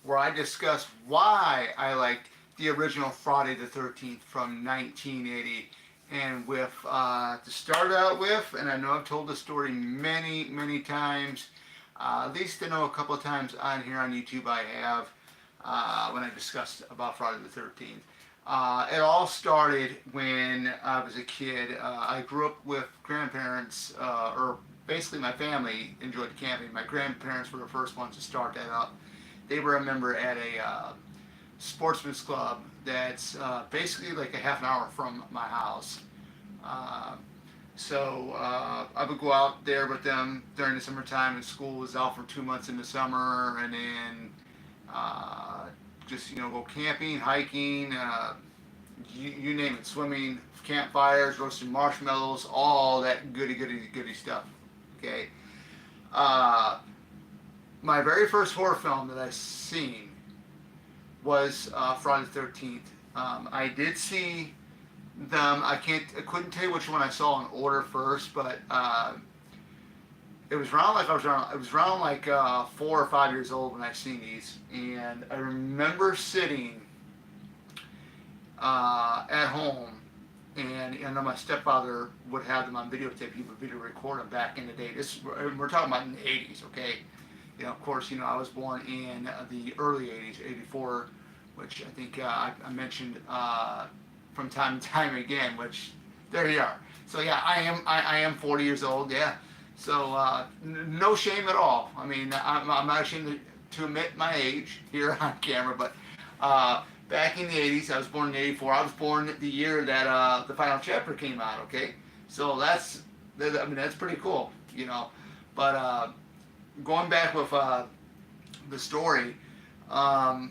where I discuss why I liked the original Friday the 13th from 1980. And with, to start out with, and I know I've told this story many, many times, at least I know a couple of times on here on YouTube I have, when I discussed about Friday the 13th. It all started when I was a kid. I grew up with grandparents, or basically my family enjoyed camping. My grandparents were the first ones to start that up. They were a member at a sportsman's club that's basically like a half an hour from my house. Uh, so I would go out there with them during the summertime, and school was out for 2 months in the summer, and then uh, just go camping, hiking, you name it, swimming, campfires, roasting marshmallows, all that goody stuff. Okay. Uh, my very first horror film that I seen was Friday the 13th. I did see them. I couldn't tell you which one I saw in order first, but it was around like it was around like 4 or 5 years old when I seen these, and I remember sitting at home, and I know my stepfather would have them on videotape. He would video record them back in the day. We're talking about in the 80s, okay? Of course, I was born in the early 80s, 84, which I think I mentioned from time to time again, which there you are. So yeah, I am 40 years old, yeah. So no shame at all. I mean, I'm not ashamed to admit my age here on camera, but back in the 80s, I was born in 84. I was born the year that the final chapter came out, okay? So that's pretty cool, But going back with the story, I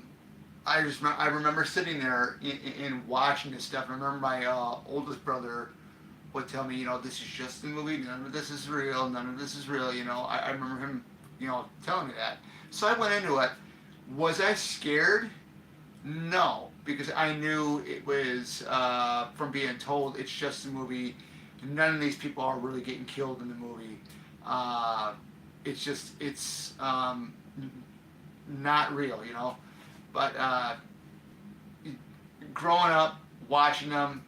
remember sitting there and watching this stuff. I remember my oldest brother would tell me, this is just a movie. None of this is real. None of this is real. I remember him, telling me that. So I went into it. Was I scared? No, because I knew it was from being told it's just a movie. None of these people are really getting killed in the movie. It's not real, But growing up, watching them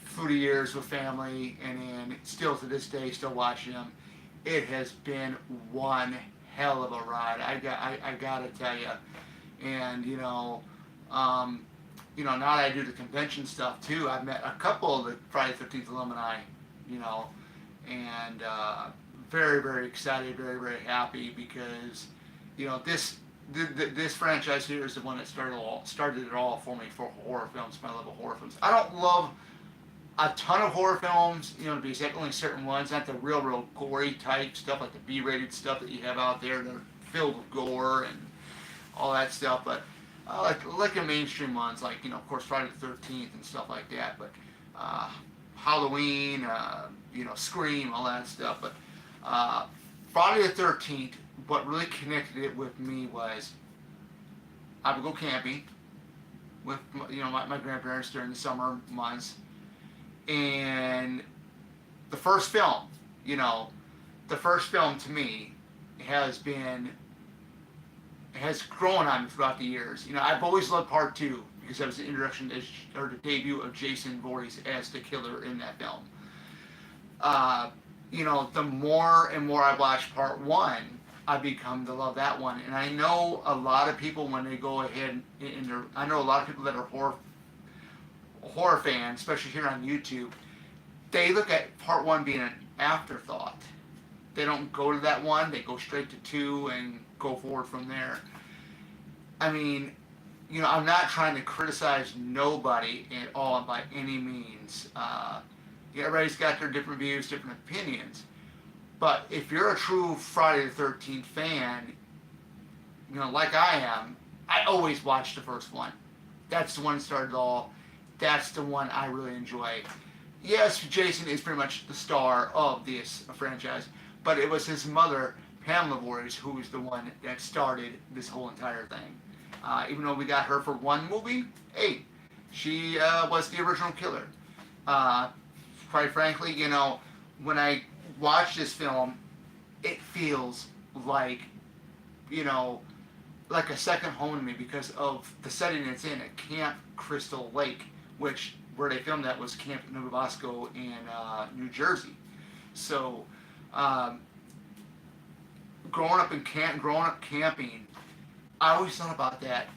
through the years with family, and then still to this day, still watching them, it has been one hell of a ride. I gotta tell you, and now that I do the convention stuff too, I've met a couple of the Friday 13th alumni, you know, and very, very excited, very, very happy because, this franchise here is the one that started it all for me for horror films, my love of horror films. I don't love a ton of horror films, because there's only certain ones, not the real gory type stuff like the B-rated stuff that you have out there that are filled with gore and all that stuff, but like the mainstream ones, like, of course, Friday the 13th and stuff like that, but Halloween, Scream, all that stuff, but Friday the 13th, what really connected it with me was I would go camping with my grandparents during the summer months, and the first film, to me has grown on me throughout the years. I've always loved part two because that was the introduction or the debut of Jason Voorhees as the killer in that film. The more and more I watch part one, I become to love that one. And I know a lot of people when they go ahead I know a lot of people that are horror fans, especially here on YouTube, they look at part one being an afterthought. They don't go to that one, they go straight to two and go forward from there. I mean, I'm not trying to criticize nobody at all by any means. Everybody's got their different views, different opinions. But if you're a true Friday the 13th fan, like I am, I always watch the first one. That's the one that started it all. That's the one I really enjoy. Yes, Jason is pretty much the star of this franchise, but it was his mother, Pamela Voorhees, who was the one that started this whole entire thing. Even though we got her for one movie, hey, she was the original killer. Quite frankly, when I watch this film, it feels like, like a second home to me because of the setting it's in at Camp Crystal Lake, which where they filmed that was Camp Nabasco in New Jersey. So, um, growing up camping, I always thought about that.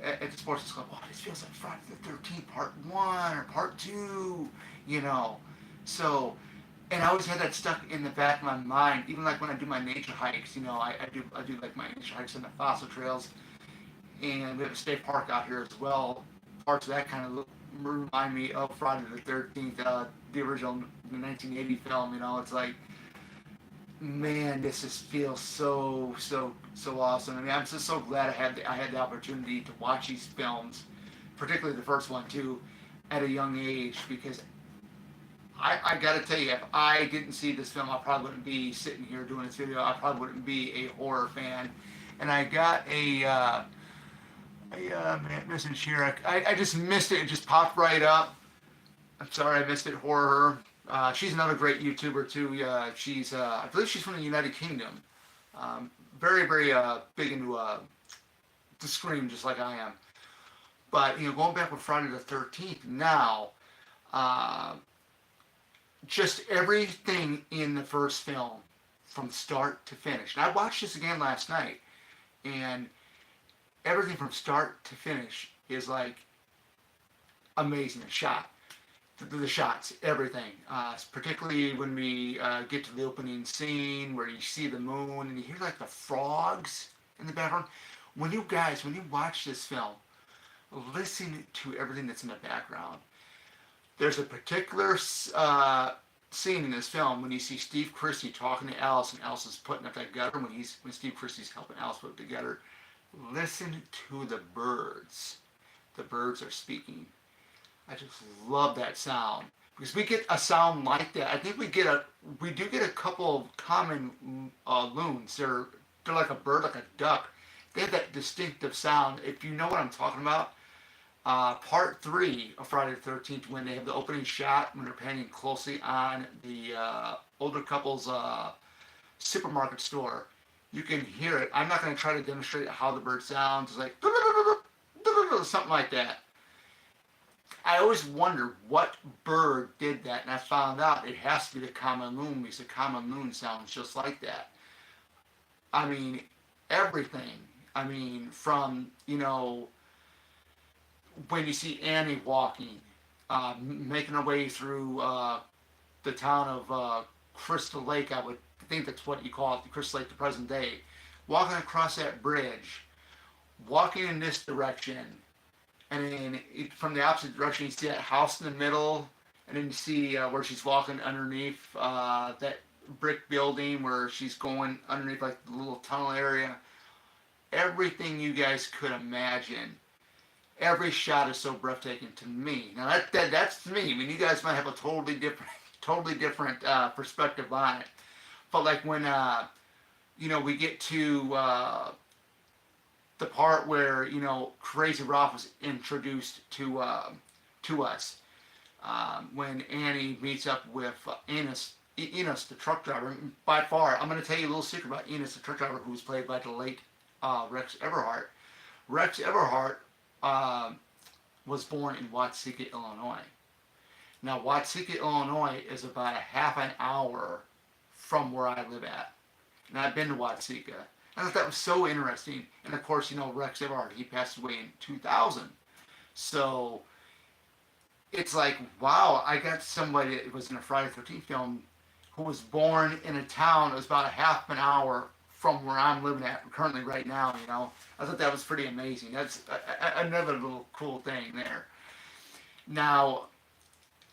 At the sports club, oh, this feels like Friday the 13th, Part One or Part Two. You know, so and I always had that stuck in the back of my mind. Even like when I do my nature hikes, I do like my nature hikes on the fossil trails, and we have a state park out here as well. Parts of that kind of remind me of Friday the 13th, the original 1980 film. It's like, man, this just feels so awesome. I mean, I'm just so glad I had the opportunity to watch these films, particularly the first one too, at a young age because I got to tell you, if I didn't see this film, I probably wouldn't be sitting here doing this video. I probably wouldn't be a horror fan. And I got message here. I just missed it. It just popped right up. I'm sorry I missed it. Horror. She's another great YouTuber too. I believe she's from the United Kingdom. Very, very big into the Scream, just like I am. But going back with Friday the 13th now, uh, just everything in the first film, from start to finish. And I watched this again last night, and everything from start to finish is like amazing. Shot. The shots, everything. Particularly when we get to the opening scene where you see the moon and you hear like the frogs in the background. When you watch this film, listen to everything that's in the background. There's a particular scene in this film when you see Steve Christy talking to Alice, and Alice is putting up that gutter when Steve Christy's helping Alice put it together. Listen to the birds. The birds are speaking. I just love that sound because we get a sound like that. I think we do get a couple of common loons. They're like a bird, like a duck. They have that distinctive sound. If you know what I'm talking about, Part 3 of Friday the 13th, when they have the opening shot, when they're panning closely on the older couple's supermarket store, you can hear it. I'm not going to try to demonstrate how the bird sounds. It's like something like that. I always wondered what bird did that, and I found out it has to be the common loon because the common loon sounds just like that. I mean, everything. I mean, from, when you see Annie walking, making her way through the town of Crystal Lake, I would think that's what you call it, the Crystal Lake, the present day, walking across that bridge, walking in this direction, and then from the opposite direction, you see that house in the middle, and then you see where she's walking underneath that brick building where she's going underneath like the little tunnel area. Everything you guys could imagine. Every shot is so breathtaking to me. Now that's to me. I mean, you guys might have a totally different perspective on it. But like when we get to the part where Crazy Ralph was introduced to us, when Annie meets up with Enos, the truck driver. By far, I'm going to tell you a little secret about Enos, the truck driver, who was played by the late Rex Everhart. Rex Everhart was born in Watseka, Illinois. Now, Watseka, Illinois is about a half an hour from where I live at. And I've been to Watseka. I thought that was so interesting. And of course, Rex Everhart, he passed away in 2000. So it's like, wow, I got somebody that was in a Friday the 13th film who was born in a town that was about a half an hour from where I'm living at currently right now. I thought that was pretty amazing. That's another little cool thing there. Now,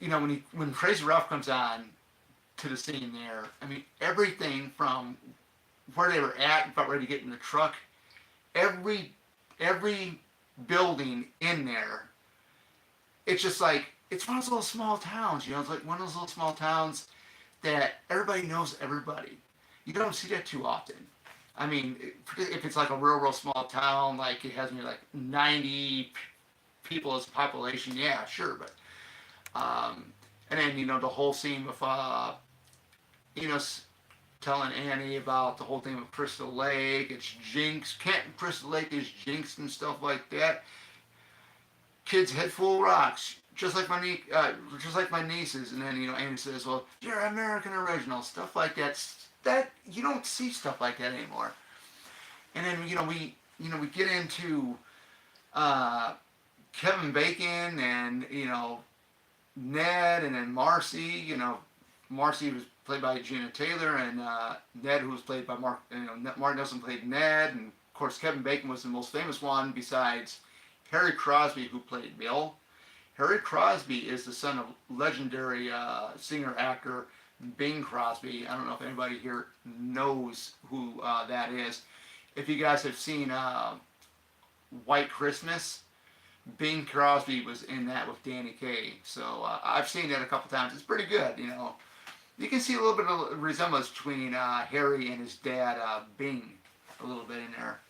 when Crazy Ralph comes on to the scene there, I mean, everything from where they were at, about ready to get in the truck, every building in there, it's just like, it's one of those little small towns, it's like one of those little small towns that everybody knows everybody. You don't see that too often. I mean, if it's like a real small town, like it has maybe like 90 people as a population, yeah, sure, but and then the whole scene with Enos telling Annie about the whole thing with Crystal Lake. It's jinx. Can't Crystal Lake is jinxed and stuff like that. Kids head full of rocks, just like my nieces. And then Annie says, "Well, you're American original," stuff like that. That you don't see stuff like that anymore. And then we get into uh, Kevin Bacon and Ned, and then Marcy. Marcy was played by Gina Taylor, and Ned, who was played by Mark Nelson, played Ned, and of course Kevin Bacon was the most famous one besides Harry Crosby, who played Bill. Harry Crosby is the son of legendary singer actor Bing Crosby. I don't know if anybody here knows who that is. If you guys have seen White Christmas, Bing Crosby was in that with Danny Kaye. So I've seen that a couple times. It's pretty good. You can see a little bit of resemblance between Harry and his dad, Bing, a little bit in there.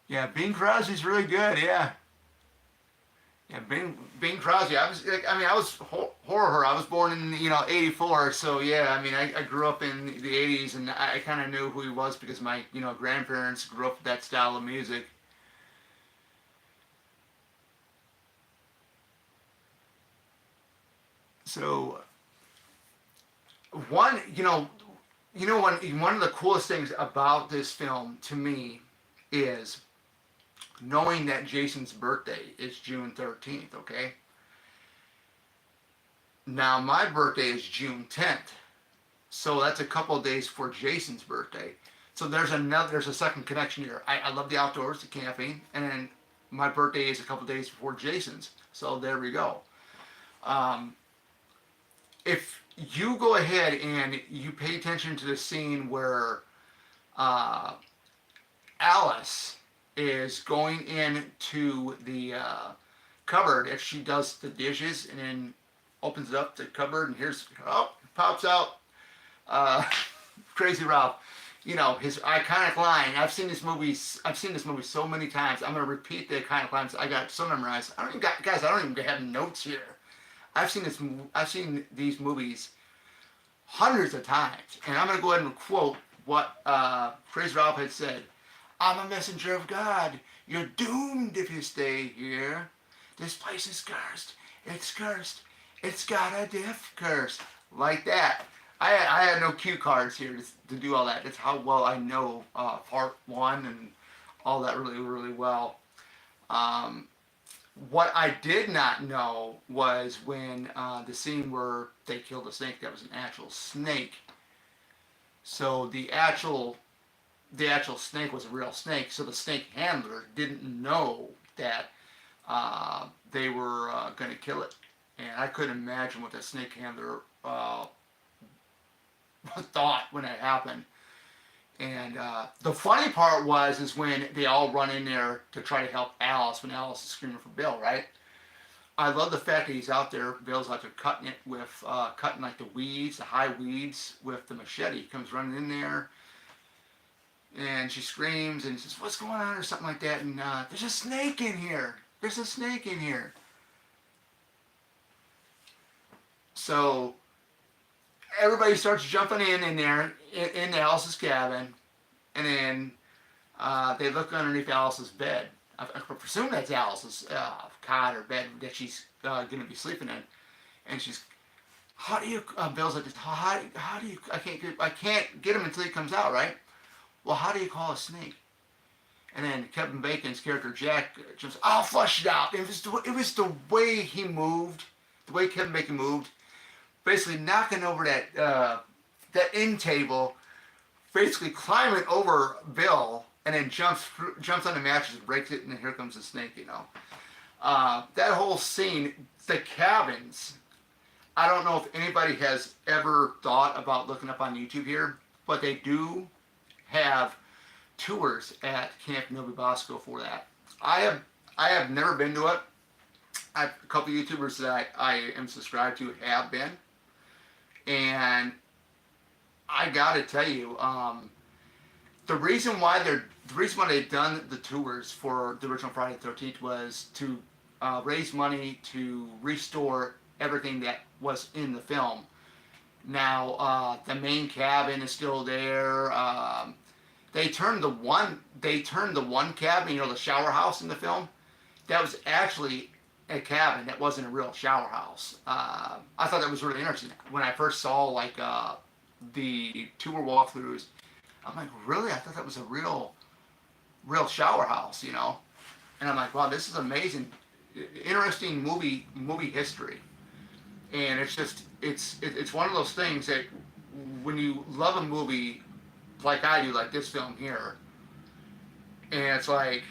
Yeah, Bing Crosby's really good. Yeah, yeah, Bing Crosby. I was horror. I was born in '84, so yeah. I grew up in the '80s, and I kind of knew who he was because my grandparents grew up with that style of music. So one, one of the coolest things about this film to me is knowing that Jason's birthday is June 13th. Okay. Now my birthday is June 10th, so that's a couple of days before Jason's birthday. So there's a second connection here. I love the outdoors, the camping, and then my birthday is a couple of days before Jason's. So there we go. Um, if you go ahead and you pay attention to the scene where uh, Alice is going into the cupboard, if she does the dishes and then opens it up, the cupboard, and pops out uh, Crazy Ralph. His iconic line. I've seen this movie so many times. I'm gonna repeat the iconic lines. I got so memorized. Guys. I don't even have notes here. I've seen these movies hundreds of times, and I'm gonna go ahead and quote what Crazy Ralph had said. "I'm a messenger of God. You're doomed if you stay here. This place is cursed. It's cursed. It's got a death curse." Like that. I had no cue cards here to do all that. That's how well I know part one and all that really, really well. Um, what I did not know was when the scene where they killed the snake, that was an actual snake. So the actual snake was a real snake. So the snake handler didn't know that they were going to kill it. And I couldn't imagine what the snake handler thought when it happened. And the funny part is when they all run in there to try to help Alice when Alice is screaming for Bill, right? I love the fact that he's out there. Bill's out there cutting it with cutting like the weeds, the high weeds with the machete. He comes running in there, and she screams and he says, "What's going on?" or something like that. And there's a snake in here. There's a snake in here. So everybody starts jumping in there in Alice's cabin, and then they look underneath Alice's bed. I presume that's Alice's cot or bed that she's going to be sleeping in, and she's, "How do you?" Bill's like, "How do you? I can't get him until he comes out, right? Well, how do you call a snake?" And then Kevin Bacon's character Jack jumps, "I'll flush it out." It was the way he moved, the way Kevin Bacon moved, basically knocking over that end table, basically climbing over Bill, and then jumps on the mattress and breaks it, and then here comes the snake. That whole scene, the cabins. I don't know if anybody has ever thought about looking up on YouTube here, but they do have tours at Camp Novi Bosco for that. I have never been to it. A couple of YouTubers that I am subscribed to have been, and I gotta tell you, the reason why they've done the tours for the original Friday the 13th was to raise money to restore everything that was in the film. Now the main cabin is still there. They turned the one cabin, you know, the shower house in the film. That was actually a cabin. That wasn't a real shower house. I thought that was really interesting when I first saw like the tour walkthroughs. I'm like, really? I thought that was a real shower house, you know. And I'm like, wow, this is amazing, interesting movie history. And it's just it's one of those things that when you love a movie like I do, like this film here, and it's like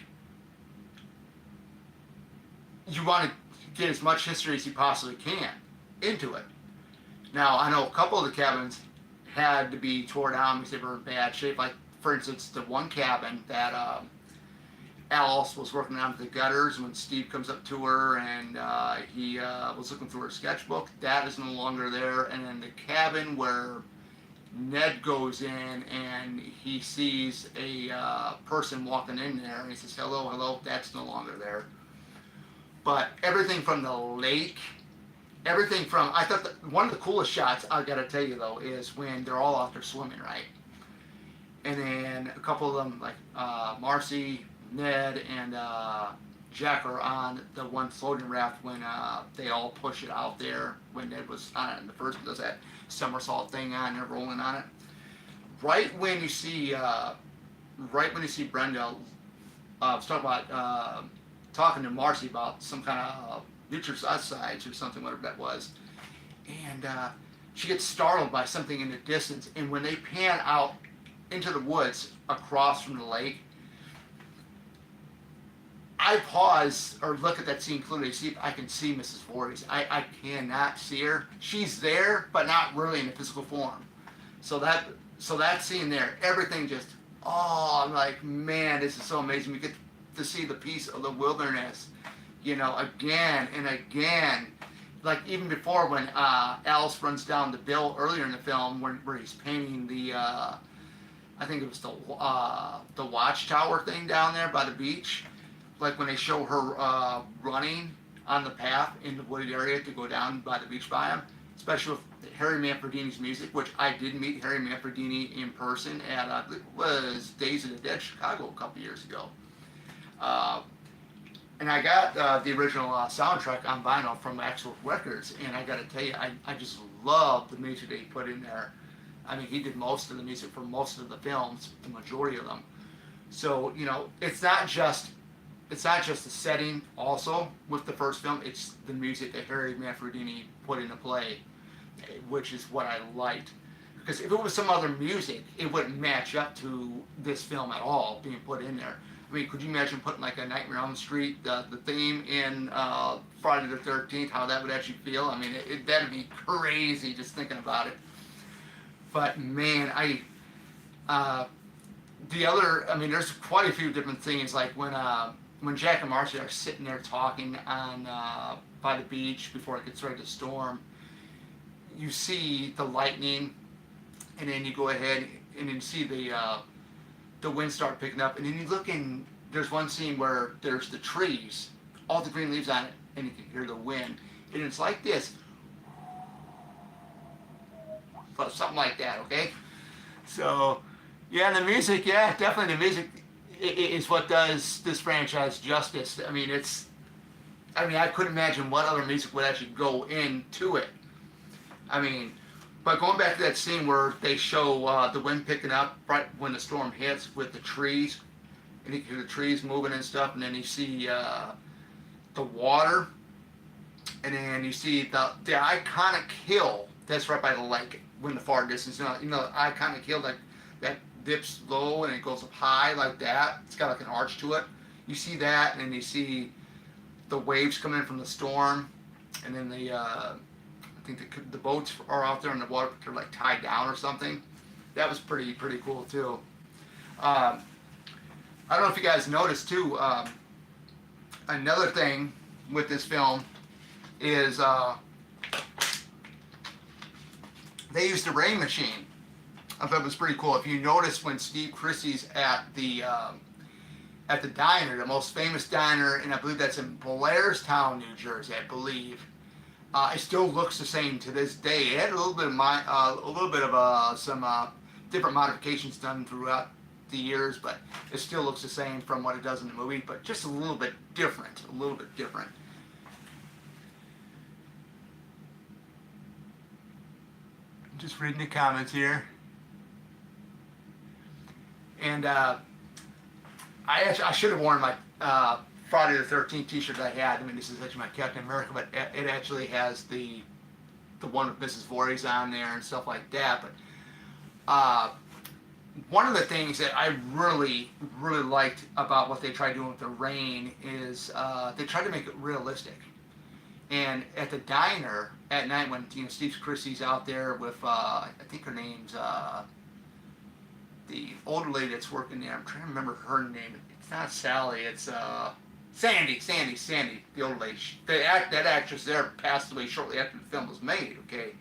you want to get as much history as you possibly can into it. Now I know a couple of the cabins had to be torn down because they were in bad shape. Like for instance, the one cabin that Alice was working on the gutters when Steve comes up to her and he was looking through her sketchbook. That is no longer there. And then the cabin where Ned goes in and he sees a person walking in there and he says, hello, hello, that's no longer there. But everything from the lake, everything from, I thought that one of the coolest shots, I gotta tell you though, is when they're all out there swimming, right? And then a couple of them, like Marcy, Ned, and Jack are on the one floating raft when they all push it out there. When Ned was on it in the first, does that somersault thing on there, rolling on it. Right when you see Brenda, was talking about talking to Marcy about some kind of nitrous oxides or something, whatever that was, and she gets startled by something in the distance. And when they pan out into the woods across from the lake, I pause or look at that scene clearly to see if I can see Mrs. Voorhees. I cannot see her. She's there, but not really in a physical form. So that scene there, everything just, oh, I'm like, man, this is so amazing. We get to see the piece of the wilderness, you know, again and again. Like even before when Alice runs down the bill earlier in the film where he's painting the, I think it was the watchtower thing down there by the beach. Like when they show her running on the path in the wooded area to go down by the beach by him, especially with Harry Manfredini's music, which I did meet Harry Manfredini in person at, I believe it was Days of the Dead Chicago a couple years ago. And I got the original soundtrack on vinyl from Axl Records, and I got to tell you, I just love the music that he put in there. I mean, he did most of the music for most of the films, the majority of them. So, you know, it's not just the setting also with the first film, it's the music that Harry Manfredini put into play, which is what I liked. Because if it was some other music, it wouldn't match up to this film at all being put in there. I mean, could you imagine putting like a Nightmare on Elm Street, the theme in Friday the 13th, how that would actually feel? I mean, that'd be crazy just thinking about it. But man, there's quite a few different things, like when Jack and Marcy are sitting there talking on by the beach before it gets ready to storm, you see the lightning, and then you go ahead and then see the wind start picking up, and then you look and there's one scene where there's the trees, all the green leaves on it, and you can hear the wind, and it's like this, something like that, okay? So, yeah, the music, yeah, definitely the music is what does this franchise justice. I mean, I couldn't imagine what other music would actually go into it. I mean, but going back to that scene where they show the wind picking up right when the storm hits with the trees, and you can hear the trees moving and stuff, and then you see the water, and then you see the iconic hill that's right by the lake in the far distance. You know, the iconic hill that dips low and it goes up high like that. It's got like an arch to it. You see that, and then you see the waves coming in from the storm, and then I think the boats are out there in the water. They're like tied down or something. That was pretty cool too. I don't know if you guys noticed too. Another thing with this film is they used a rain machine. I thought it was pretty cool. If you notice when Steve Christy's at the at the diner, the most famous diner, and I believe that's in Blairstown, New Jersey, I believe. It still looks the same to this day. It had a little bit of some different modifications done throughout the years, but it still looks the same from what it does in the movie, but just a little bit different. A little bit different. Just reading the comments here, and I should have worn my Friday the 13th T-shirt I had. I mean, this is actually my Captain America, but it actually has the one with Mrs. Voorhees on there and stuff like that. But one of the things that I really liked about what they tried doing with the rain is they tried to make it realistic. And at the diner at night, when Steve Christie's out there with I think her name's the older lady that's working there. I'm trying to remember her name. It's not Sally. It's Sandy, the old lady. That actress there passed away shortly after the film was made, okay?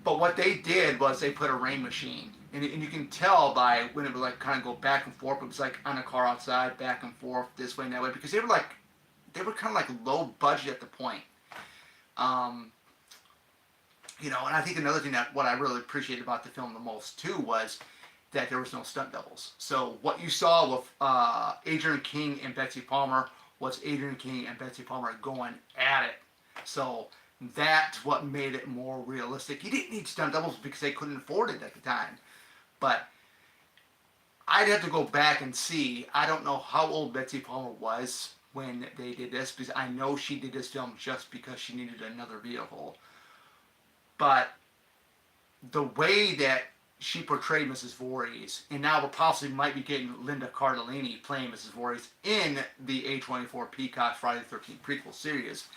But what they did was they put a rain machine. And you can tell by when it would like kind of go back and forth. It was like on a car outside, back and forth, this way and that way. Because they were kind of like low budget at the point. And I think another thing that what I really appreciated about the film the most too was that there was no stunt doubles. So what you saw with Adrienne King and Betsy Palmer was Adrienne King and Betsy Palmer going at it. So that's what made it more realistic. You didn't need stunt doubles because they couldn't afford it at the time. But I'd have to go back and see. I don't know how old Betsy Palmer was when they did this, because I know she did this film just because she needed another vehicle. But the way that she portrayed Mrs. Voorhees, and now we possibly might be getting Linda Cardellini playing Mrs. Voorhees in the A24 Peacock Friday the 13th prequel series,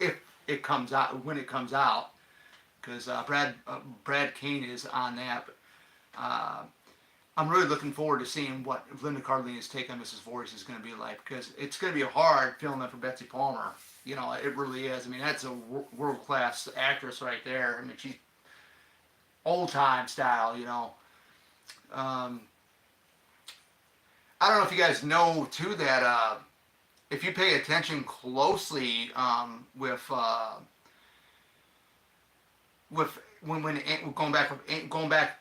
if it comes out, when it comes out, because Brad Kane is on that. But, I'm really looking forward to seeing what Linda Cardellini's take on Mrs. Voorhees is going to be like, because it's going to be a hard filming for Betsy Palmer. It really is. I mean, that's a world-class actress right there. I mean, she's old-time style, I don't know if you guys know, too, that if you pay attention closely with when going back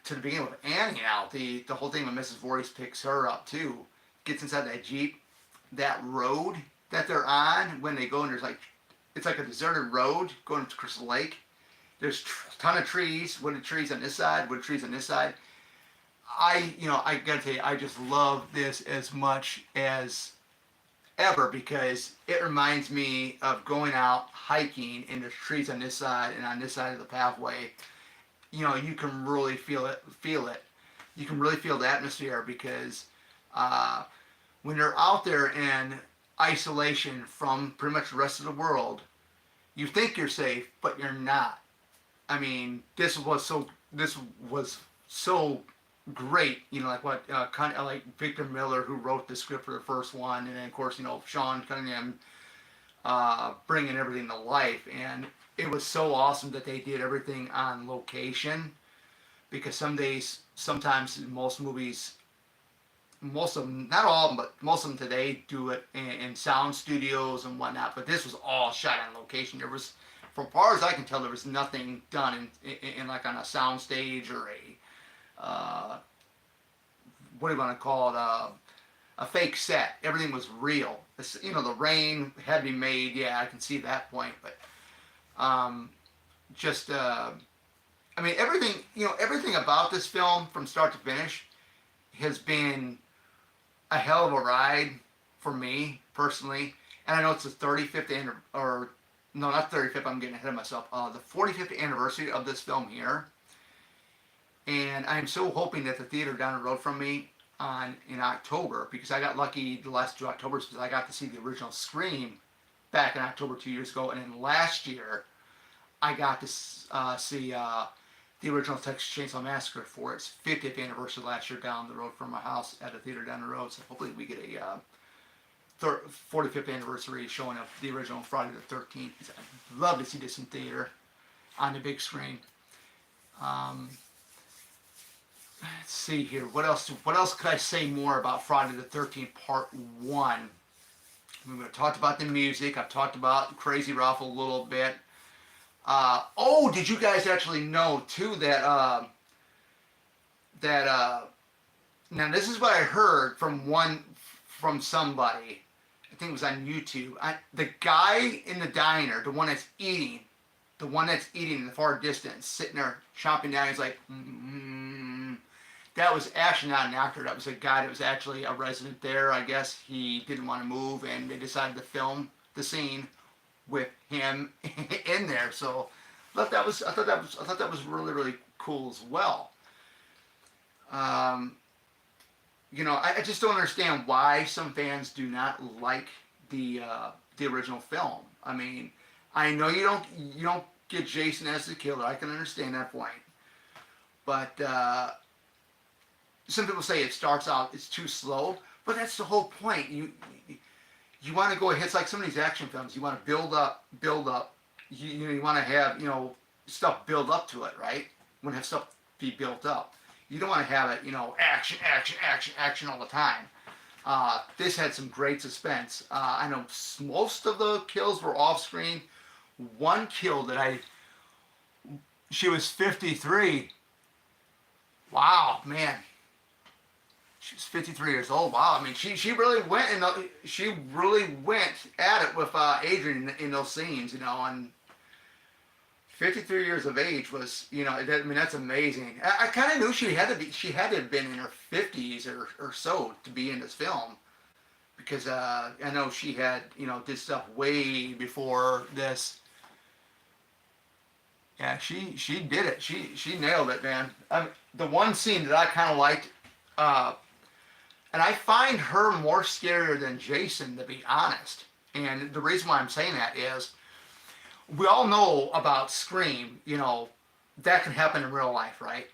to the beginning with Annie out, the whole thing when Mrs. Voorhees picks her up too, gets inside that Jeep, that road that they're on when they go, and it's like a deserted road going to Crystal Lake. There's a ton of trees, wooded trees on this side, wooded trees on this side. I gotta tell you, I just love this as much as ever because it reminds me of going out hiking and there's trees on this side and on this side of the pathway. You can really feel it. You can really feel the atmosphere because when you're out there in isolation from pretty much the rest of the world, you think you're safe, but you're not. I mean, this was so great, like what like Victor Miller, who wrote the script for the first one, and then of course Sean Cunningham bringing everything to life, and it was so awesome that they did everything on location, because sometimes most movies, most of them, not all of them, but most of them today do it in sound studios and whatnot, but this was all shot on location. There was, from far as I can tell, there was nothing done in like on a sound stage or what do you want to call it, a fake set. Everything was real. The rain had to be made. Yeah, I can see that point, but everything about this film from start to finish has been a hell of a ride for me personally. And I know it's the 35th or no, not 35th. I'm getting ahead of myself. The 45th anniversary of this film here. And I'm so hoping that the theater down the road from me in October, because I got lucky the last 2 Octobers because I got to see the original Scream back in October 2 years ago, and then last year I got to see the original Texas Chainsaw Massacre for its 50th anniversary last year down the road from my house at a theater down the road. So hopefully we get a 45th anniversary showing of the original Friday the 13th. I'd love to see this in theater on the big screen. let's see here. What else? What else could I say more about Friday the 13th Part One? We talked about the music. I've talked about Crazy Ralph a little bit. Oh, did you guys actually know too that now this is what I heard from somebody. I think it was on YouTube. The guy in the diner, the one that's eating, in the far distance, sitting there chomping down. He's like, that was actually not an actor. That was a guy that was actually a resident there. I guess he didn't want to move, and they decided to film the scene with him in there. So I thought that was really, really cool as well. I just don't understand why some fans do not like the original film. I mean, I know you don't get Jason as the killer. I can understand that point, but some people say it starts out it's too slow, but that's the whole point. You want to go ahead. It's like some of these action films. You want to build up. You want to have stuff build up to it, right? You want to have stuff be built up. You don't want to have it, action all the time. This had some great suspense. I know most of the kills were off screen. One kill she was 53. Wow, man. She was 53 years old. Wow, I mean, she really went at it with Adrian in those scenes, and 53 years of age was, that's amazing. I kind of knew she had to have been in her 50s or so to be in this film, because I know she had, did stuff way before this. Yeah, she did it. She nailed it, man. The one scene that I kind of liked, and I find her more scarier than Jason, to be honest. And the reason why I'm saying that is, we all know about Scream, that can happen in real life, right?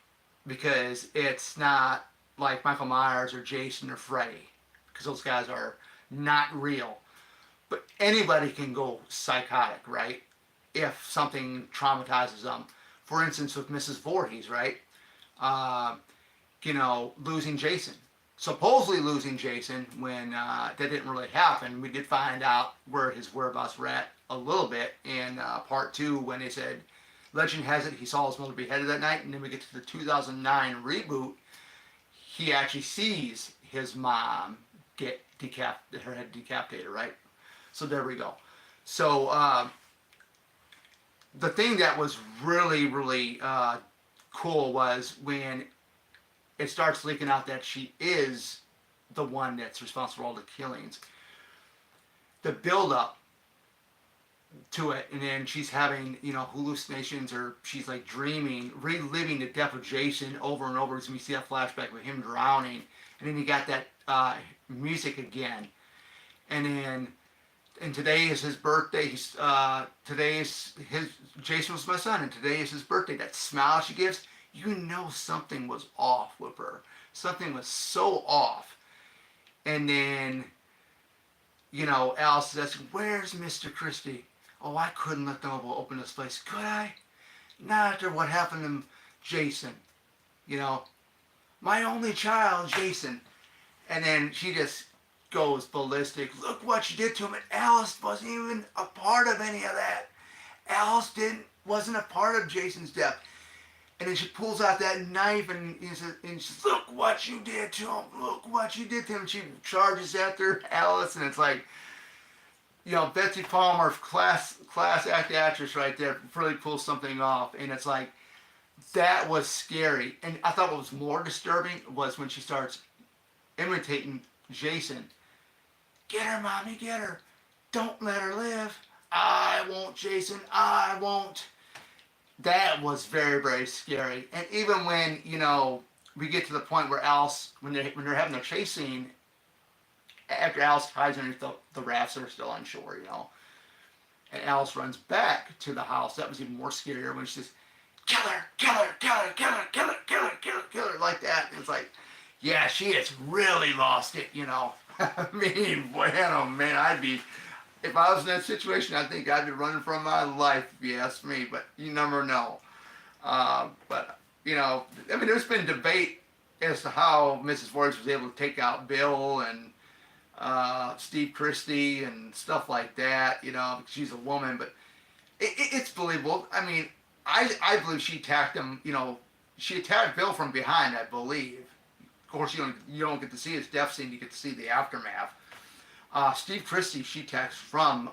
Because it's not like Michael Myers or Jason or Freddy, because those guys are not real. But anybody can go psychotic, right? If something traumatizes them. For instance, with Mrs. Voorhees, right? Losing Jason. Supposedly losing Jason when that didn't really happen. We did find out where his whereabouts were at a little bit in Part 2 when they said, legend has it he saw his mother beheaded that night, and then we get to the 2009 reboot, he actually sees his mom get her head decapitated, right? So there we go. So the thing that was really, really cool was when it starts leaking out that she is the one that's responsible for all the killings. The build-up to it, and then she's having, hallucinations, or she's like dreaming, reliving the death of Jason over and over, as we see that flashback with him drowning, and then you got that music again, and today is his birthday. Jason was my son, and today is his birthday. That smile she gives, something was off with her. Something was so off. And then, Alice says, "Where's Mr. Christie?" "Oh, I couldn't let them open this place, could I? Not after what happened to Jason. My only child, Jason." And then she just goes ballistic. "Look what you did to him." And Alice wasn't even a part of any of that. Alice wasn't a part of Jason's death. And then she pulls out that knife and says, "Look what you did to him. Look what you did to him." And she charges after Alice, and it's like, Betsy Palmer, class act actress right there, really pulls something off. And it's like, that was scary. And I thought what was more disturbing was when she starts imitating Jason. "Get her, Mommy, get her. Don't let her live. I won't, Jason, I won't." That was very, very scary. And even when, we get to the point where Alice, when they're having a chase scene, after Alice hides underneath the rafts that are still on shore, and Alice runs back to the house, that was even more scarier when she says, "Kill her, kill her, kill her, kill her, kill her, kill her, kill her, kill her," like that. And it's like, yeah, she has really lost it, I mean, bueno, man, if I was in that situation, I think I'd be running for my life, if you ask me, but you never know. But, there's been debate as to how Mrs. Voorhees was able to take out Bill and Steve Christie and stuff like that, because she's a woman, but it's believable. I mean, I believe she attacked him, she attacked Bill from behind, I believe. Of course, you don't get to see his death scene, you get to see the aftermath. Steve Christie, she attacks from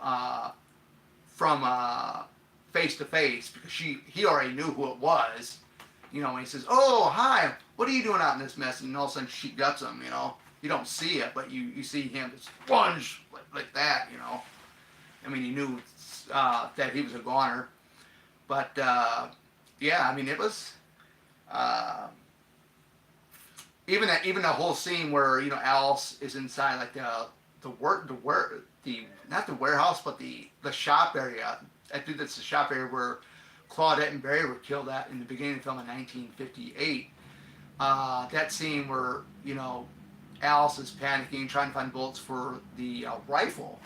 face to face, because he already knew who it was. When he says, "Oh, hi, what are you doing out in this mess?" And all of a sudden she guts him, You don't see it, but you see him sponge like that, I mean, he knew that he was a goner. But, yeah, I mean, it was, even the whole scene where, Alice is inside, like, not the warehouse, but the shop area. I think that's the shop area where Claudette and Barry were killed at in the beginning of the film in 1958. That scene where, Alice is panicking, trying to find bullets for the rifle.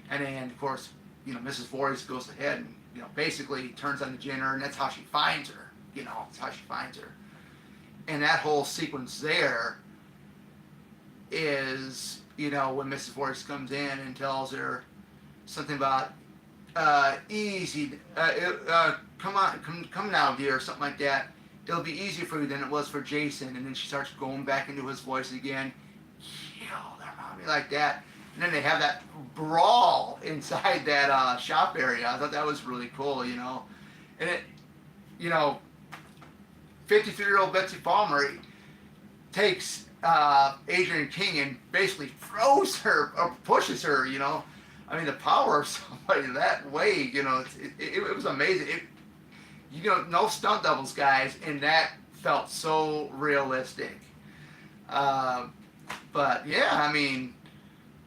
And then, of course, Mrs. Voorhees goes ahead and, basically turns on the generator, and that's how she finds her. That's how she finds her. And that whole sequence there is, when Mrs. Voorhees comes in and tells her something about, easy, come now, dear, or something like that. It'll be easier for you than it was for Jason. And then she starts going back into his voice again. Kill their mommy, like that. And then they have that brawl inside that shop area. I thought that was really cool, And it, 53-year-old Betsy Palmer takes Adrienne King and basically throws her or pushes her, I mean, the power of somebody that way, it was amazing. No stunt doubles, guys, and that felt so realistic. But yeah, I mean,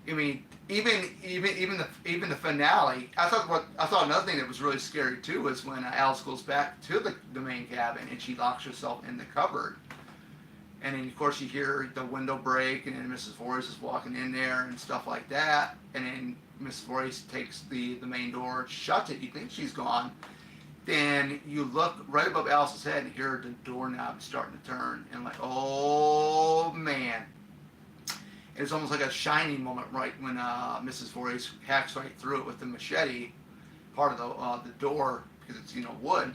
even the finale. I thought another thing that was really scary too was when Alice goes back to the main cabin and she locks herself in the cupboard, and then of course you hear the window break, and then Mrs. Voorhees is walking in there and stuff like that, and then Mrs. Voorhees takes the main door, shuts it. You think she's gone. Then you look right above Alice's head and hear the doorknob starting to turn, and like, oh man. It's almost like a Shining moment, right, when Mrs. Voorhees hacks right through it with the machete, part of the door, because it's, wood.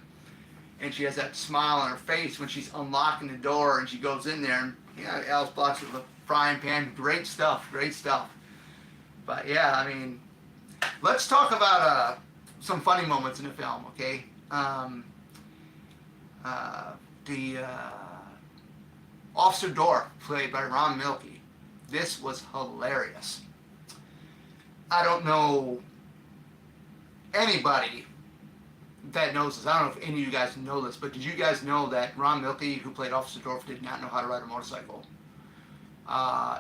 And she has that smile on her face when she's unlocking the door, and she goes in there, and Alice blocks it with a frying pan. Great stuff, great stuff. But yeah, I mean, let's talk about some funny moments in the film, okay? The Officer Dorff, played by Ron Milkey. This was hilarious. I don't know anybody that knows this. I don't know if any of you guys know this, but did you guys know that Ron Milkey, who played Officer Dorff, did not know how to ride a motorcycle?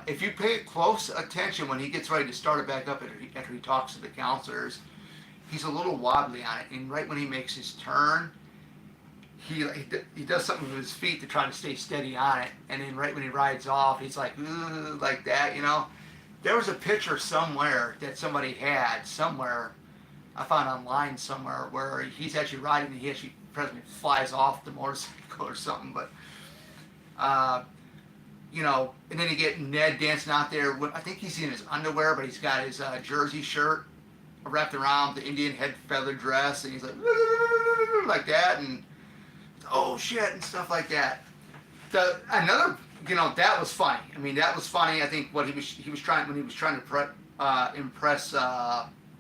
If you pay close attention when he gets ready to start it back up after he talks to the counselors, he's a little wobbly on it, and right when he makes his turn, he does something with his feet to try to stay steady on it, and then right when he rides off, he's like that, There was a picture somewhere that somebody had somewhere, I found online somewhere, where he's actually riding and he actually presently flies off the motorcycle or something, but and then you get Ned dancing out there. I think he's in his underwear, but he's got his jersey shirt wrapped around the Indian head feather dress, and he's like that, and oh shit, and stuff like that. That was funny. I mean, that was funny. I think what he was trying to impress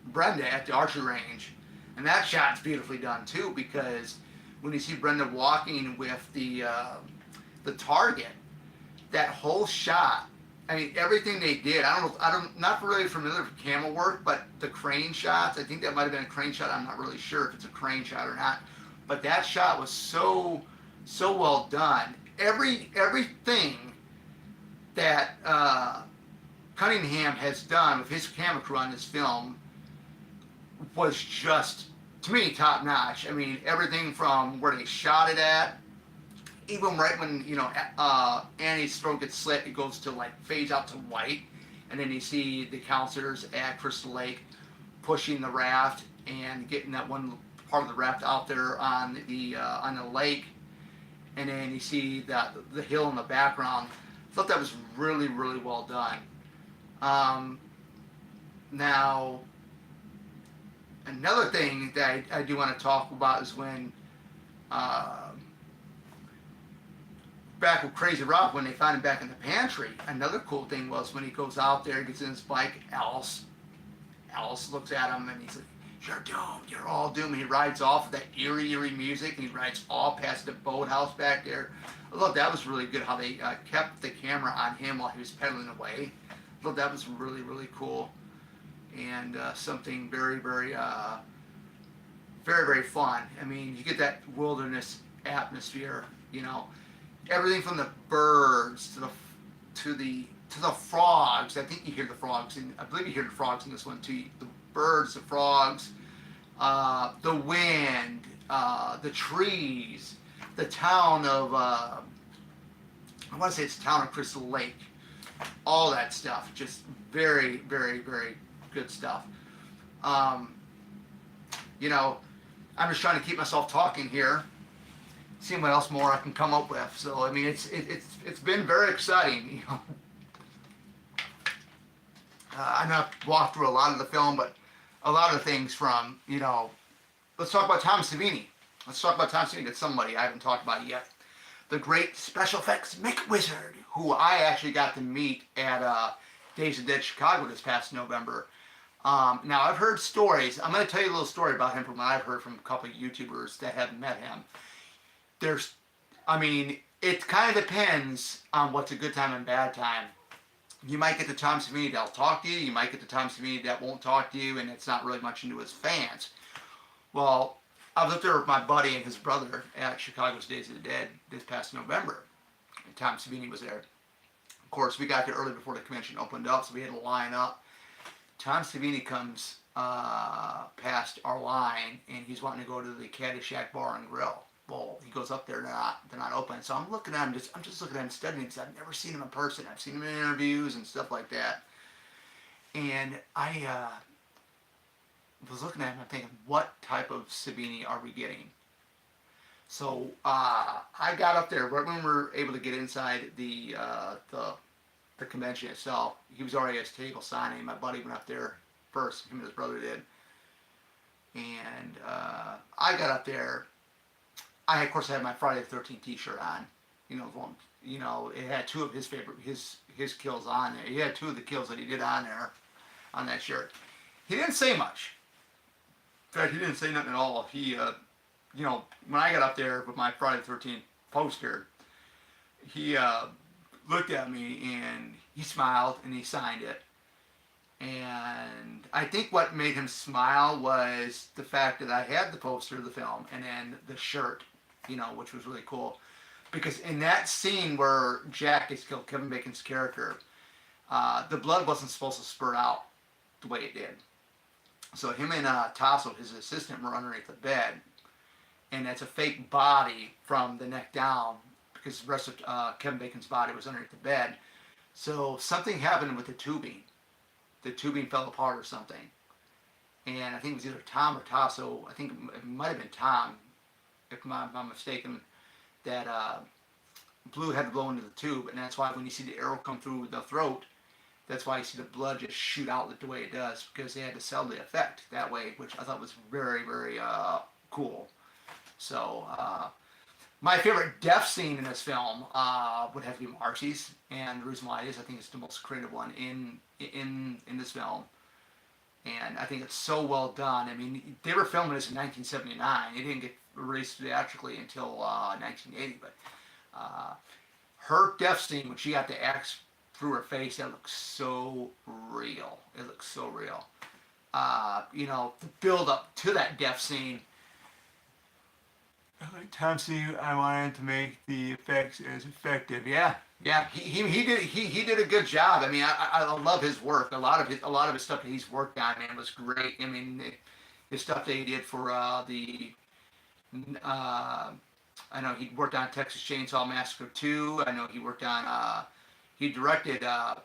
Brenda at the archery range, and that shot's beautifully done too, because when you see Brenda walking with the target, that whole shot. I mean, everything they did. Not really familiar with camera work, but the crane shots. I think that might have been a crane shot. I'm not really sure if it's a crane shot or not. But that shot was so well done. Everything that Cunningham has done with his camera crew on this film was just, to me, top notch. I mean, everything from where they shot it at, even right when Annie's throat gets slit, it goes to fades out to white, and then you see the counselors at Crystal Lake pushing the raft and getting that one part of the raft out there on the lake, and then you see the hill in the background. I thought that was really, really well done. Um, Now, another thing that I do want to talk about is when, uh, back with Crazy Rob, when they find him back in the pantry, another cool thing was when he goes out there, gets in his bike, Alice looks at him and he's like, "You're doomed, you're all doomed." He rides off with that eerie music and he rides all past the boathouse back there. I thought that was really good how they kept the camera on him while he was pedaling away. I thought that was really, really cool. And something very fun. I mean, you get that wilderness atmosphere. You know, everything from the birds to the frogs. I think you hear the frogs, and I believe you hear the frogs in this one too. The birds, the frogs, the wind, the trees, the town of I want to say it's the town of Crystal Lake. All that stuff, just very good stuff. Um, you know, I'm just trying to keep myself talking here, seeing what else more I can come up with. So I mean, it's been very exciting. You know, I know I've walked through a lot of the film, but a lot of things from, you know, let's talk about Tom Savini. Let's talk about Tom Savini. That's somebody I haven't talked about yet. The great special effects Mick Wizard, who I actually got to meet at Days of Dead Chicago this past November. Now, I've heard stories. I'm going to tell you a little story about him from what I've heard from a couple of YouTubers that have met him. I mean, it kind of depends on what's a good time and bad time. You might get the Tom Savini that'll talk to you. You might get the Tom Savini that won't talk to you, and it's not really much into his fans. Well, I was up there with my buddy and his brother at Chicago's Days of the Dead this past November. And Tom Savini was there. Of course, we got there early before the convention opened up, so we had to line up. Tom Savini comes past our line, and he's wanting to go to the Caddyshack Bar and Grill. Well, he goes up there, they're not open. So I'm looking at him, I'm just looking at him, studying him, because I've never seen him in person. I've seen him in interviews and stuff like that. And I was looking at him, I'm thinking, what type of Savini are we getting? So I got up there right when we were able to get inside the convention itself. He was already at his table signing. My buddy went up there first. Him and his brother did. And I got up there. I of course had my Friday the 13th T-shirt on. It had two of his favorite his kills on there. He had two of the kills that he did on there on that shirt. He didn't say much. In fact, he didn't say nothing at all. He, when I got up there with my Friday the 13th poster, he looked at me and he smiled and he signed it. And I think what made him smile was the fact that I had the poster of the film and then the shirt, which was really cool. Because in that scene where Jack is killed, Kevin Bacon's character, the blood wasn't supposed to spurt out the way it did. So him and Tasso, his assistant, were underneath the bed. And that's a fake body from the neck down because the rest of Kevin Bacon's body was underneath the bed. So something happened with the tubing. The tubing fell apart or something. And I think it was either Tom or Tasso. I think it might have been Tom, if I'm not mistaken, that Blue had to blow into the tube. And that's why when you see the arrow come through the throat, that's why you see the blood just shoot out the way it does, because they had to sell the effect that way, which I thought was very cool. So, my favorite death scene in this film would have to be Marcy's, and the reason why is I think it's the most creative one in this film, and I think it's so well done. I mean, they were filming this in 1979. It didn't get released theatrically until 1980, but her death scene when she got the axe through her face, that looks so real. It looks so real. The build up to that death scene. Like Tom Savini, I wanted to make the effects as effective. Yeah. He did a good job. I mean, I love his work. A lot of his stuff that he's worked on, man, was great. I mean, his stuff that he did for I know he worked on Texas Chainsaw Massacre 2. I know he worked on he directed the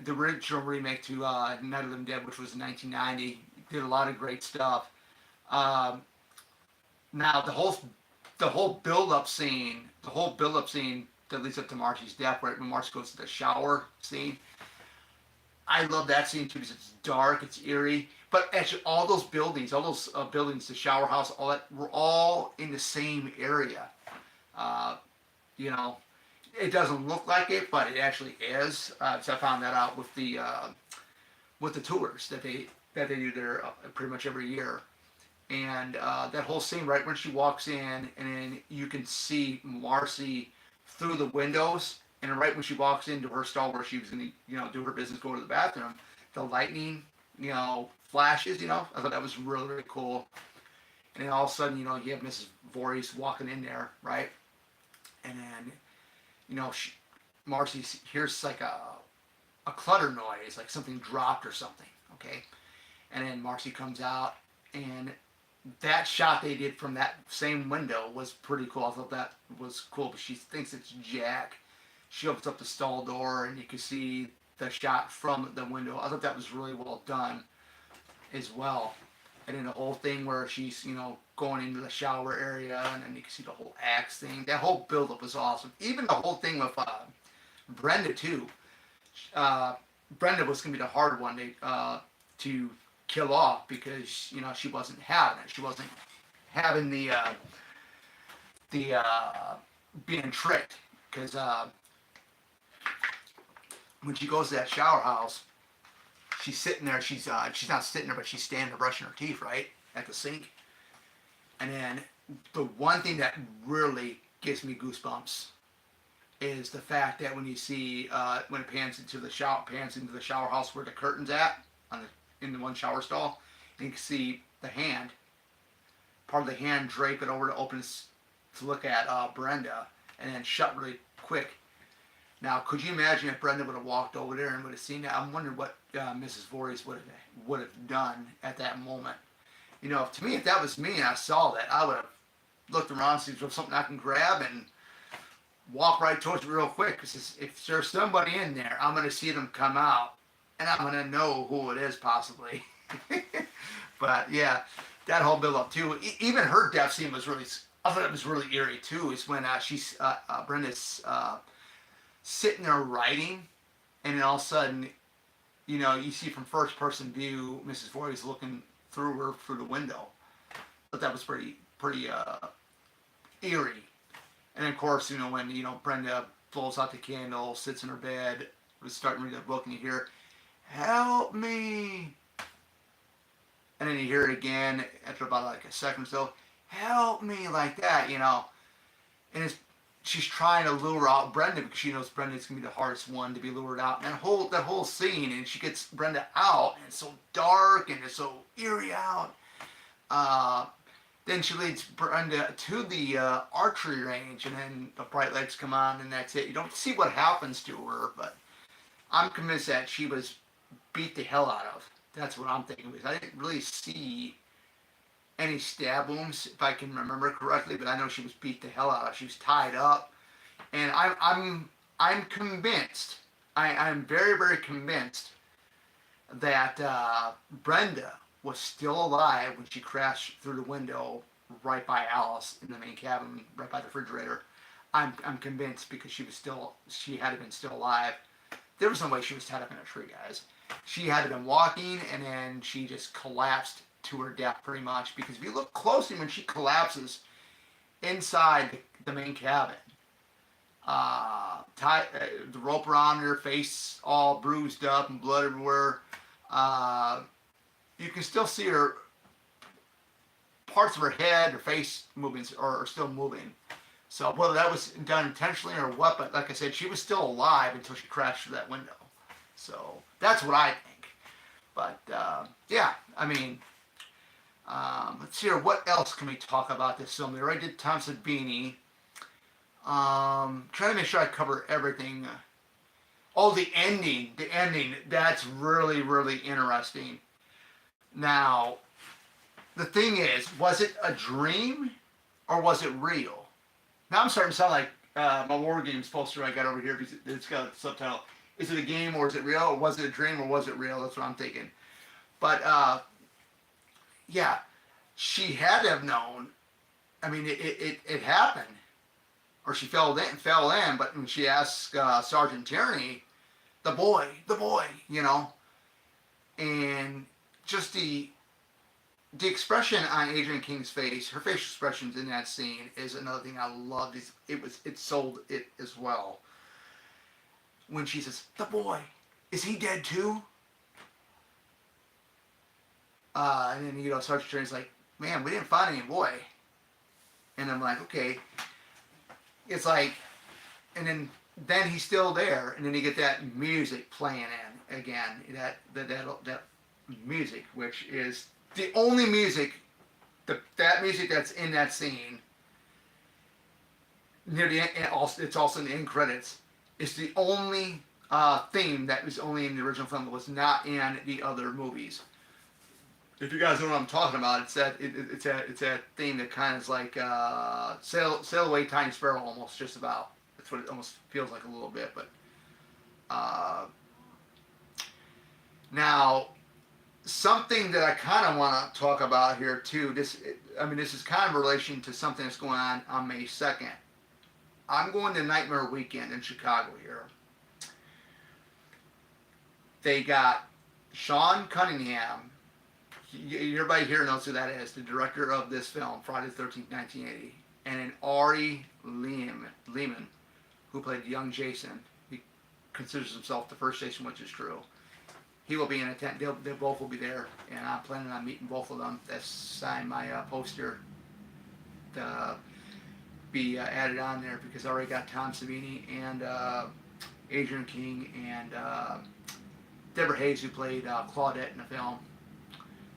original remake to Night of the Living Dead, which was in 1990. Did a lot of great stuff. Now the whole the whole build up scene that leads up to Marcy's death, right when Marcy goes to the shower scene. I love that scene too because it's dark, it's eerie. But actually, all those buildings, the shower house, all that, were all in the same area. Uh, you know, it doesn't look like it, but it actually is. So I found that out with the tours that they do there pretty much every year. And that whole scene, right when she walks in, and then you can see Marcy through the windows, and right when she walks into her stall where she was going to, do her business, go to the bathroom, the lightning, flashes. I thought that was really, really cool. And then all of a sudden, you have Mrs. Voorhees walking in there, right? And then, Marcy hears like a clutter noise, like something dropped or something, okay? And then Marcy comes out, and that shot they did from that same window was pretty cool. I thought that was cool, but she thinks it's Jack. She opens up the stall door, and you can see the shot from the window. I thought that was really well done as well. And then the whole thing where she's, going into the shower area, and then you can see the whole axe thing. That whole buildup was awesome. Even the whole thing with Brenda, too. Brenda was going to be the hard one to kill off because, she wasn't having it. She wasn't having the being tricked. Because when she goes to that shower house, she's sitting there. She's not sitting there, but she's standing there brushing her teeth, right, at the sink. And then the one thing that really gives me goosebumps is the fact that when you see when it pans into the shower house where the curtain's at in the one shower stall, and you can see the hand, part of the hand drape it over to open to look at Brenda, and then shut really quick. Now, could you imagine if Brenda would have walked over there and would have seen that? I'm wondering what Mrs. Voorhees would have done at that moment. To me, if that was me and I saw that, I would have looked around, see if there's something I can grab, and walk right towards it real quick. Because if there's somebody in there, I'm going to see them come out, and I'm going to know who it is possibly. But yeah, that whole build up too. Even her death scene was really. I thought it was really eerie too. Is when Brenda's sitting there writing, and then all of a sudden, you see from first person view Mrs. Voorhees looking through the window. But that was pretty eerie. And of course, when Brenda blows out the candle, sits in her bed, was starting to read a book, and you hear, "Help me!" And then you hear it again after about like a second or so, "Help me," like that, And she's trying to lure out Brenda because she knows Brenda's gonna be the hardest one to be lured out. And that whole scene, and she gets Brenda out, and it's so dark and it's so eerie out. Then she leads Brenda to the archery range, and then the bright lights come on, and that's it. You don't see what happens to her, but I'm convinced that she was beat the hell out of. That's what I'm thinking, because I didn't really see any stab wounds, if I can remember correctly, but I know she was beat the hell out of. She was tied up, and I'm convinced. I'm very, very convinced that Brenda was still alive when she crashed through the window right by Alice in the main cabin, right by the refrigerator. I'm convinced because she had to been still alive. There was no way she was tied up in a tree, guys. She had to been walking, and then she just collapsed to her death pretty much, because if you look closely when she collapses inside the main cabin, the rope around her face all bruised up and blood everywhere, you can still see her parts of her head, her face moving, or still moving. So whether that was done intentionally or what, but like I said, she was still alive until she crashed through that window. So that's what I think. But yeah, I mean, let's see here. What else can we talk about this film? We already did Tom Savini. Trying to make sure I cover everything. Oh, the ending. The ending. That's really, really interesting. Now, the thing is, was it a dream or was it real? Now I'm starting to sound like my War Games poster I got over here because it's got a subtitle. Is it a game or is it real? Or was it a dream or was it real? That's what I'm thinking. But, yeah, she had to have known I mean, it happened, or she fell in. But when she asked Sergeant Tierney, the boy, you know, and just the expression on Adrienne King's face, her facial expressions in that scene is another thing I loved. It sold it as well. When she says, "The boy, is he dead too?" And then Sergeant Tierney's like, "Man, we didn't find any boy." And I'm like, okay. It's like, and then he's still there, and then you get that music playing in again. That music, which is the only music, that music that's in that scene near the end. It's also in the end credits. It's the only theme that was only in the original film that was not in the other movies. If you guys know what I'm talking about, it's that theme that kind of is like Sail Away Tiny Sparrow almost, just about. That's what it almost feels like a little bit. But now, something that I kind of want to talk about here too. This is kind of in relation to something that's going on May 2nd. I'm going to Nightmare Weekend in Chicago here. They got Sean Cunningham. Everybody here knows who that is, the director of this film, Friday the 13th, 1980. And then Ari Lehman, who played young Jason. He considers himself the first Jason, which is true. He will be in attendance. They both will be there, and I'm planning on meeting both of them. That's signed my poster to be added on there, because I already got Tom Savini and Adrienne King and Deborah Hayes, who played Claudette in the film.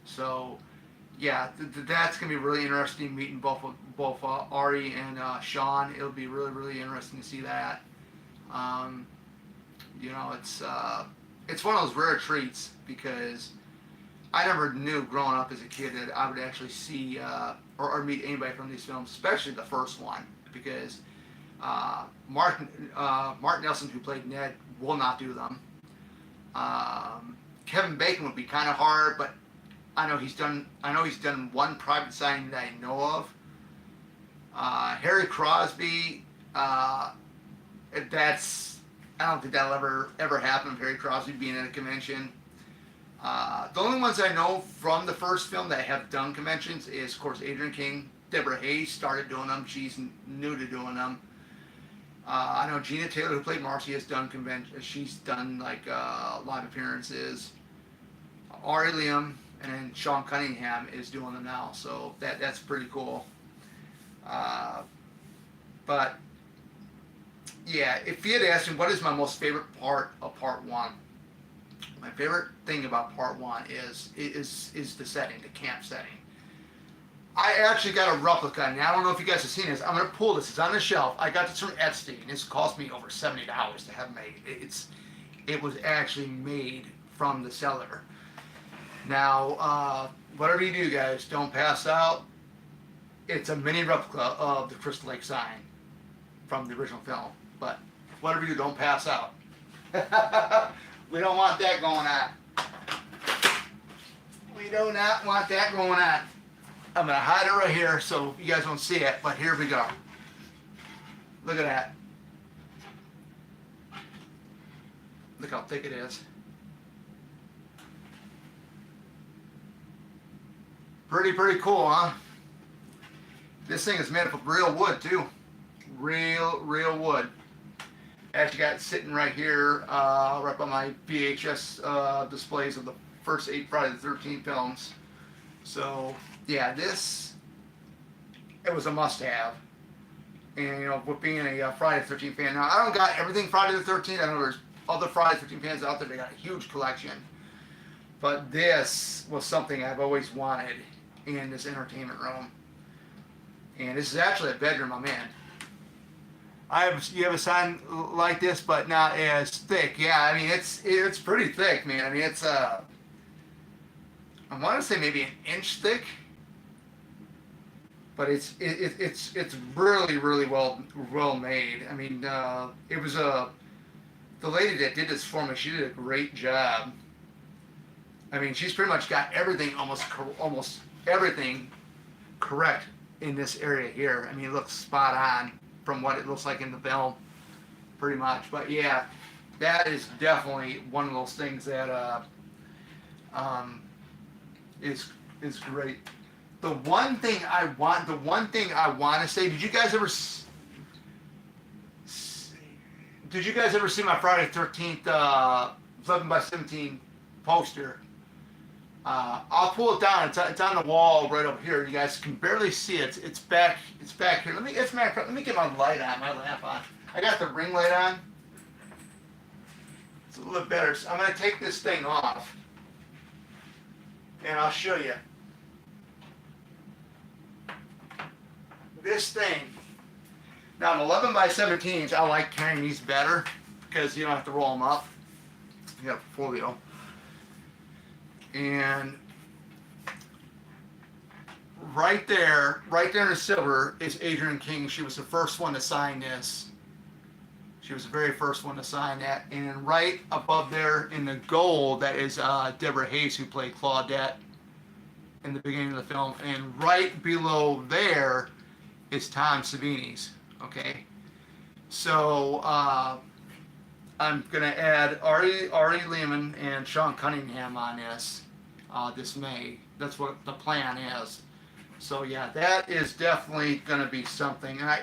So, yeah, that's gonna be really interesting meeting both Ari and Sean. It'll be really, really interesting to see that. It's one of those rare treats, because I never knew growing up as a kid that I would actually see or meet anybody from these films, especially the first one, because Mark Nelson, who played Ned, will not do them. Kevin Bacon would be kind of hard, but I know he's done one private signing that I know of. Harry Crosby, I don't think that'll ever happen. Harry Crosby being at a convention. The only ones I know from the first film that have done conventions is, of course, Adrienne King. Deborah Hayes started doing them. She's new to doing them. I know Gina Taylor, who played Marcy, has done conventions. She's done like live appearances. Ari Liam and then Sean Cunningham is doing them now, so that's pretty cool. But yeah, if you had asked me what is my most favorite part of part one, my favorite thing about part one is the setting, the camp setting. I actually got a replica, and I don't know if you guys have seen this. I'm going to pull this. It's on the shelf. I got this from Etsy, and it's cost me over $70 to have made. It was actually made from the seller. Now, whatever you do, guys, don't pass out. It's a mini replica of the Crystal Lake sign from the original film. But whatever you do, don't pass out. We don't want that going on. We do not want that going on. I'm going to hide it right here so you guys don't see it, but here we go. Look at that. Look how thick it is. Pretty cool, huh? This thing is made up of real wood, too. Real wood. Actually got it sitting right here, right by my VHS displays of the first 8 Friday the 13th films. So, yeah, it was a must-have. And, with being a Friday the 13th fan, now I don't got everything Friday the 13th. I know there's other Friday the 13th fans out there that got a huge collection. But this was something I've always wanted in this entertainment room. And this is actually a bedroom I'm in. You have a sign like this, but not as thick. Yeah, I mean, it's pretty thick, man. I mean, it's I want to say maybe an inch thick, but it's really well made. I mean, it was the lady that did this for me. She did a great job. I mean, she's pretty much got everything almost everything correct in this area here. I mean, it looks spot on from what it looks like in the film, pretty much. But yeah, that is definitely one of those things that um, is great. The one thing I want to say, did you guys ever see my Friday 13th 11 by 17 poster? I'll pull it down. It's on the wall right up here. You guys can barely see it. It's back. It's back here. Let me get my light on. My lamp on. I got the ring light on. It's a little bit better. So I'm gonna take this thing off, and I'll show you. This thing. Now, an 11 by 17s, I like carrying these better because you don't have to roll them up. You have a folio. And right there in the silver is Adrienne King. She was the first one to sign this. She was the very first one to sign that. And right above there in the gold, that is Deborah Hayes, who played Claudette in the beginning of the film. And right below there is Tom Savini's. Okay, so I'm gonna add Ari Lehman and Sean Cunningham on this this May. That's what the plan is. So yeah, that is definitely gonna be something. And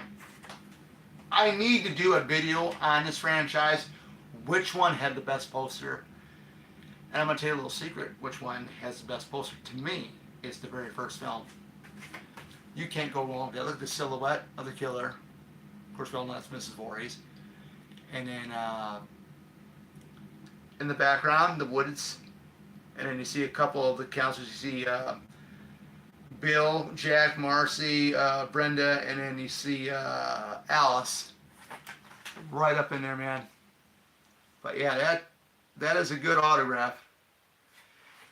I need to do a video on this franchise. Which one had the best poster? And I'm gonna tell you a little secret. Which one has the best poster? To me, it's the very first film. You can't go wrong. Look at the silhouette of the killer. Of course, we all know that's Mrs. Voorhees. And then in the background, the woods. And then you see a couple of the counselors. You see Bill, Jack, Marcy, Brenda, and then you see Alice. Right up in there, man. But yeah, that is a good autograph.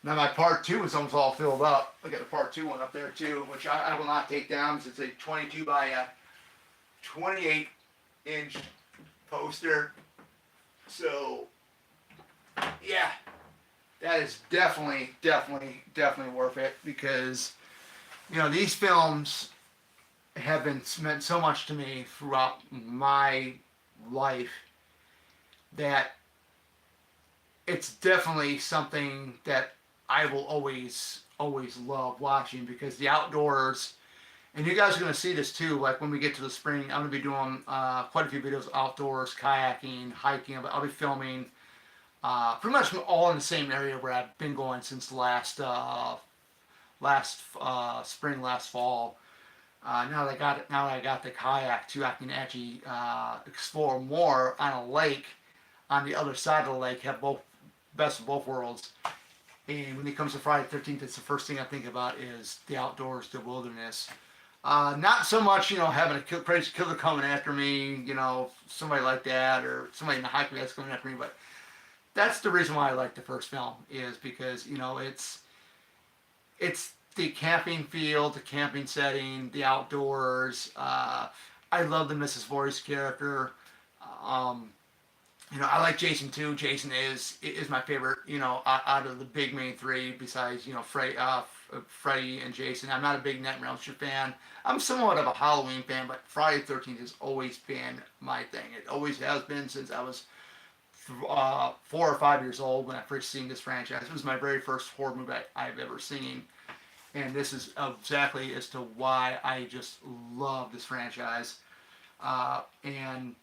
Now my part 2 is almost all filled up. I got a part 2 one up there too, which I will not take down because it's a 22 by 28 inch poster. So yeah, that is definitely worth it because you know these films have meant so much to me throughout my life that it's definitely something that I will always love watching because the outdoors, and you guys are going to see this too, like when we get to the spring, I'm going to be doing quite a few videos outdoors, kayaking, hiking. I'll be filming pretty much all in the same area where I've been going since last spring, last fall. Now that I got the kayak too, I can actually explore more on a lake on the other side of the lake, have both best of both worlds. And when it comes to Friday the 13th, it's the first thing I think about is the outdoors, the wilderness. Not so much, you know, having a crazy killer coming after me, you know, somebody like that, or somebody in the hiking that's coming after me. But that's the reason why I like the first film is because, you know, it's the camping field, the camping setting, the outdoors. I love the Mrs. Voorhees character. You know, I like Jason too. Jason is my favorite, you know, out of the big main three besides, you know, Freddy and Jason. I'm not a big Nightmare on Elm Street fan. I'm somewhat of a Halloween fan, but Friday the 13th has always been my thing. It always has been since I was 4 or 5 years old when I first seen this franchise. It was my very first horror movie I've ever seen. And this is exactly as to why I just love this franchise. And,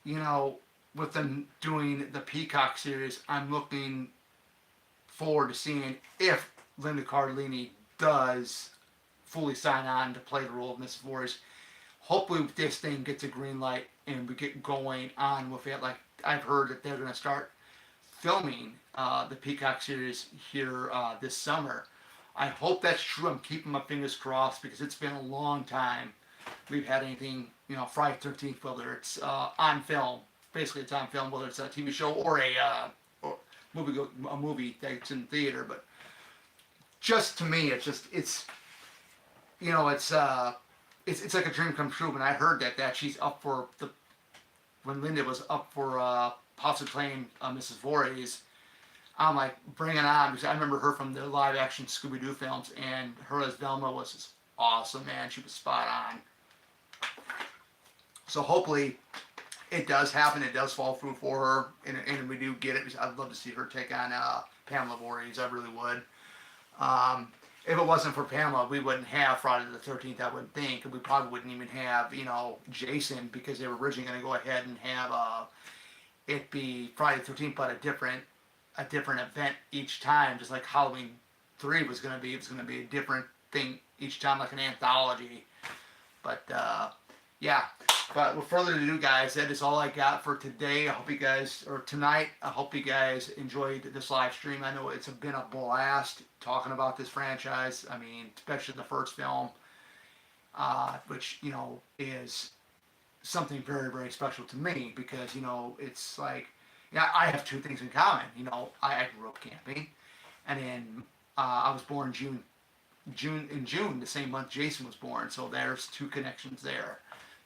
you know, with them doing the Peacock series, I'm looking forward to seeing if Linda Cardellini does fully sign on to play the role of Mrs. Voorhees. Hopefully this thing gets a green light and we get going on with it. Like I've heard that they're going to start filming the Peacock series here this summer. I hope that's true. I'm keeping my fingers crossed because it's been a long time we've had anything, you know, Friday the 13th, whether it's on film. Basically, it's on film, whether it's a TV show or a movie that's in theater. But just to me, it's you know, it's like a dream come true. When I heard that she's up for when Linda was up for possibly playing Mrs. Voorhees, I'm like, bring it on, because I remember her from the live action Scooby-Doo films, and her as Velma was awesome, man. She was spot on. So hopefully it does happen. It does fall through for her, and we do get it. I'd love to see her take on Pamela Voorhees. I really would. Um, if it wasn't for Pamela, we wouldn't have Friday the 13th, I would think. And we probably wouldn't even have, Jason, because they were originally going to go ahead and have it be Friday the 13th, but a different event each time, just like Halloween 3 was going to be. It was going to be a different thing each time, like an anthology. But, yeah. But with further ado, guys, that is all I got for today. I hope you guys, or tonight, I hope you guys enjoyed this live stream. I know it's been a blast talking about this franchise. I mean, especially the first film, which, is something very, very special to me because, it's like, yeah, I have two things in common. I grew up camping, and then I was born in June, the same month Jason was born. So there's two connections there.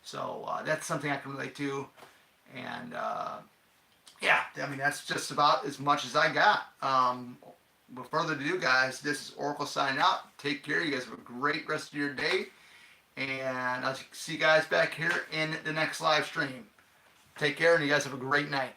So that's something I can relate to, and yeah, I mean that's just about as much as I got. With further ado, guys, this is Oracle signing out. Take care. You guys have a great rest of your day, and I'll see you guys back here in the next live stream. Take care, and you guys have a great night.